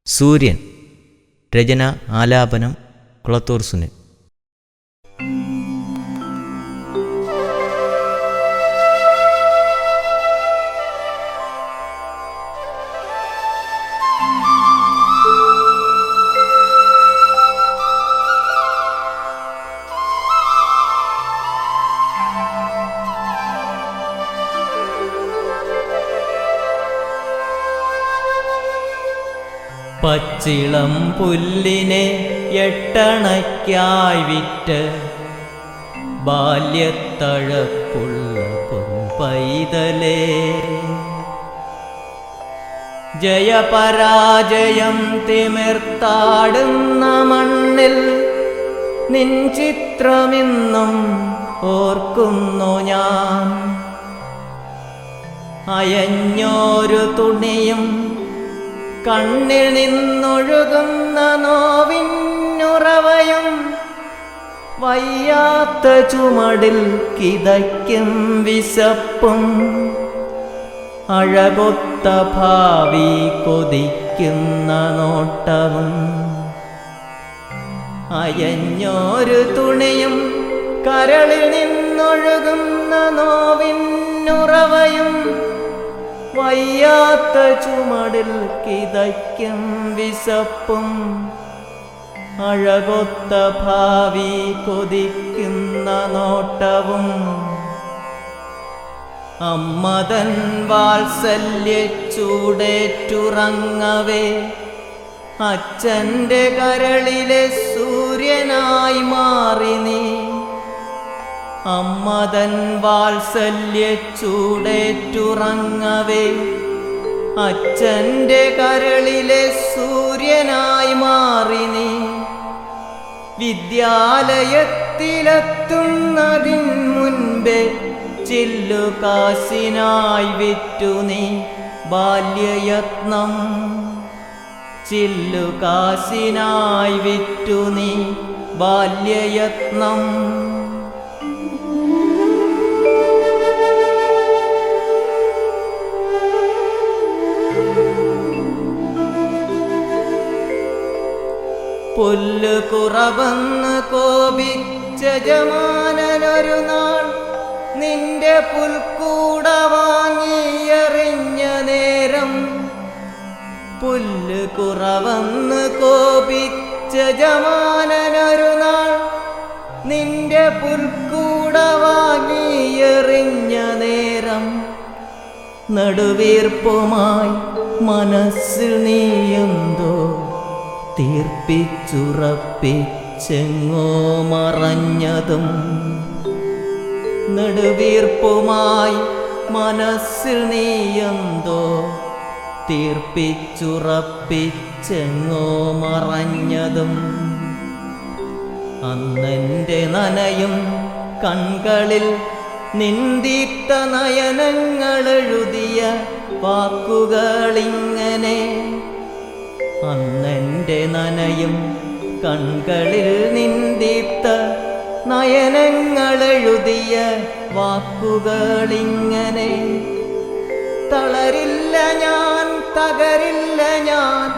സൂര്യൻ. രചന, ആലാപനം കുളത്തൂർ സുനിൽ. പച്ചിളം പുല്ലിനെ എട്ടണയ്ക്കായി വിറ്റ് ബാല്യത്തഴപ്പുള്ള പൊൻപൈതലേ, ജയപരാജയം തിമിർത്താടുന്ന മണ്ണിൽ നിൻ ചിത്രമിന്നും ഓർക്കുന്നു ഞാൻ. അയഞ്ഞോരു തുണിയും കണ്ണിൽ നിന്നൊഴുകുന്ന നോവിനുറവയും വയ്യാത്ത ചുമടിൽ കിതയ്ക്കും വിശപ്പും അഴകൊത്ത ഭാവി കൊതിക്കുന്ന നോട്ടവും. അയഞ്ഞോരു തുണിയും കരളിൽ നിന്നൊഴുകുന്ന നോവിനുറവയും വയ്യാത്ത ചുമടിൽ കിതയ്ക്കും വിശപ്പും അഴകൊത്ത ഭാവി കൊതിക്കുന്ന നോട്ടവും. അമ്മതൻ വാത്സല്യച്ചൂടേറ്റുറങ്ങവേ അച്ഛൻ്റെ കരളിലെ സൂര്യനായി മാറി നീ. അമ്മതൻ വാത്സല്യച്ചൂടേറ്റുറങ്ങവേ അച്ഛൻ്റെ കരളിലെ സൂര്യനായി മാറി നീ. വിദ്യാലയത്തിലെത്തുന്നതിൻ മുൻപേ ചില്ലുകാശിനായി വിറ്റു നീ ബാല്യയത്നം. ചില്ലുകാശിനായി വിറ്റു നീ ബാല്യയത്നം. പുല്ല് കുറവെന്ന് കോപിച്ച ജമാനനൊരു നാൾ നിന്റെ പുൽക്കൂട വാങ്ങിയെറിഞ്ഞ നേരം. പുല്ല് കുറവെന്ന് കോപിച്ച ജമാനനൊരു നാൾ നിന്റെ പുൽക്കൂട വാങ്ങിയെറിഞ്ഞ നേരം. നെടുവീർപ്പുമായി മനസ്സിൽ നീയെന്തോ തീർപ്പിച്ചുറപ്പിച്ചെങ്ങോ മറഞ്ഞതും. നെടുവീർപ്പുമായി മനസ്സിൽ നീയെന്തോ തീർപ്പിച്ചുറപ്പിച്ചെങ്ങോ മറഞ്ഞതും. അന്നെൻ്റെ നനയും കൺകളിൽ നിന്ദീപ്ത നയനങ്ങളെഴുതിയ വാക്കുകളിങ്ങനെ. അന്നെൻ്റെ നനയും കൺകളിൽ നിന്ദീപ്ത നയനങ്ങളെഴുതിയ വാക്കുകളിങ്ങനെ. തളരില്ല ഞാൻ, തകരില്ല ഞാൻ,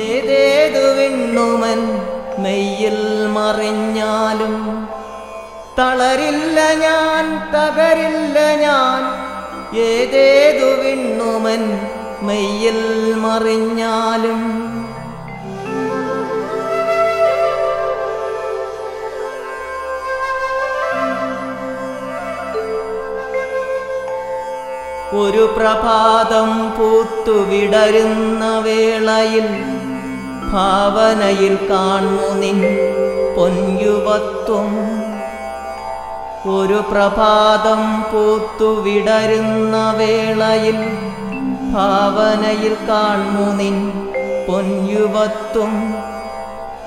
ഏതേതു വിണ്ണുമൻ മെയ്യിൽ മറിഞ്ഞാലും. തളരില്ല ഞാൻ, തകരില്ല ഞാൻ, ഏതേതു വിണ്ണുമൻ മെയ്യിൽ മറിഞ്ഞാലും. ഒരു പ്രഭാതം പൂത്തുവിടരുന്ന വേളയിൽ ഭാവനയിൽ കാണു നിൻ പൊൻയുവത്വം. ഒരു പ്രഭാതം പൂത്തുവിടരുന്ന വേളയിൽ ഭാവനയിൽ കാണു നിൻ പൊൻയുവത്വം.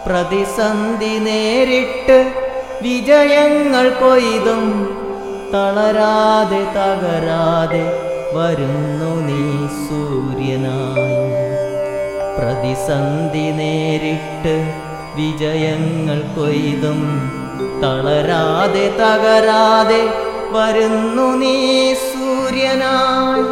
പ്രതിസന്ധി നേരിട്ട് വിജയങ്ങൾ കൊയ്തും തളരാതെ തകരാതെ വരുന്നു നീ സൂര്യനായി. പ്രതിസന്ധി നേരിട്ട് വിജയങ്ങൾ കൊയ്തും തളരാതെ തകരാതെ വരുന്നു നീ സൂര്യനായി.